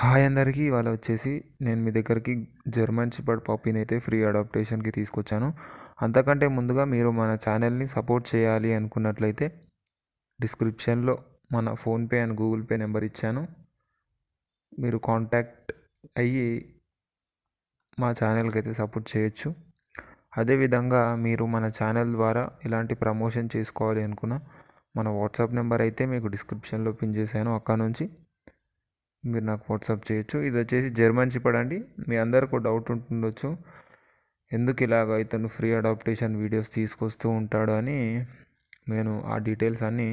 Hi అందరికీ. ఇవాళ వచ్చేసి నేను మీ దగ్గరికి జర్మన్ షెపర్డ్ పప్పీని అయితే ఫ్రీ అడాప్టేషన్కి తీసుకొచ్చాను. అంతకంటే ముందుగా మీరు మన ఛానల్ని సపోర్ట్ చేయాలి అనుకున్నట్లయితే డిస్క్రిప్షన్లో మన PhonePe and Google pay number ఇచ్చాను. మీరు కాంటాక్ట్ అయ్యి మా ఛానల్కి అయితే సపోర్ట్ చేయొచ్చు. అదేవిధంగా మీరు మన ఛానల్ ద్వారా ఇలాంటి ప్రమోషన్ చేసుకోవాలి అనుకున్న మన వాట్సాప్ నెంబర్ అయితే మీకు డిస్క్రిప్షన్లో పిన్ చేశాను. అక్కడ నుంచి మీరు నాకు వాట్సాప్ చేయొచ్చు. ఇది వచ్చేసి జర్మన్ షెపర్డ్ అండి. మీ అందరికీ డౌట్ ఉంటుండొచ్చు, ఎందుకు ఇలాగ ఇతను ఫ్రీ అడాప్టేషన్ వీడియోస్ తీసుకొస్తూ ఉంటాడు అని. నేను ఆ డీటెయిల్స్ అన్నీ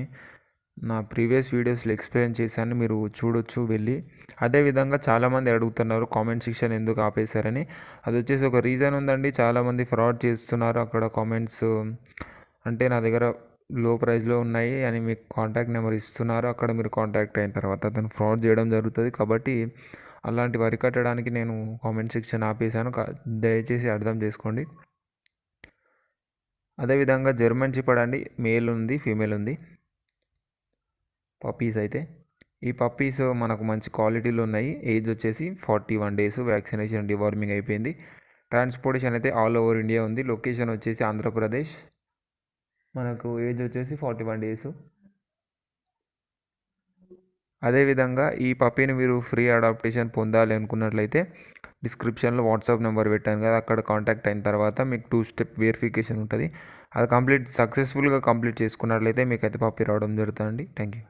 నా ప్రీవియస్ వీడియోస్లో ఎక్స్ప్లెయిన్ చేశాను, మీరు చూడొచ్చు వెళ్ళి. అదేవిధంగా చాలామంది అడుగుతున్నారు కామెంట్ సెక్షన్ ఎందుకు ఆపేశారని. అది వచ్చేసి ఒక రీజన్ ఉందండి. చాలామంది ఫ్రాడ్ చేస్తున్నారు అక్కడ కామెంట్స్. అంటే నా దగ్గర లో ప్రైస్లో ఉన్నాయి అని మీకు కాంటాక్ట్ నెంబర్ ఇస్తున్నారు. అక్కడ మీరు కాంటాక్ట్ అయిన తర్వాత అతను ఫ్రాడ్ చేయడం జరుగుతుంది. కాబట్టి అలాంటివి అరికట్టడానికి నేను కామెంట్ సెక్షన్ ఆపేశాను. దయచేసి అర్థం చేసుకోండి. అదేవిధంగా జర్మన్ షెపర్డ్ అండి, మేల్ ఉంది, ఫీమేల్ ఉంది. పప్పీస్ అయితే ఈ పప్పీస్ మనకు మంచి క్వాలిటీలో ఉన్నాయి. ఏజ్ వచ్చేసి 41 days. వ్యాక్సినేషన్ డివార్మింగ్ అయిపోయింది. ట్రాన్స్పోర్టేషన్ అయితే ఆల్ ఓవర్ ఇండియా ఉంది. లొకేషన్ వచ్చేసి ఆంధ్రప్రదేశ్. మనకు ఏజ్ వచ్చేసి 41 days. అదేవిధంగా ఈ పప్పీని మీరు ఫ్రీ అడాప్టేషన్ పొందాలి అనుకున్నట్లయితే డిస్క్రిప్షన్లో వాట్సాప్ నెంబర్ పెట్టాను కదా, అక్కడ కాంటాక్ట్ అయిన తర్వాత మీకు 2-step వెరిఫికేషన్ ఉంటుంది. అది సక్సెస్ఫుల్గా కంప్లీట్ చేసుకున్నట్లయితే మీకు అయితే పప్పీ రావడం జరుగుతుందండి. Thank you.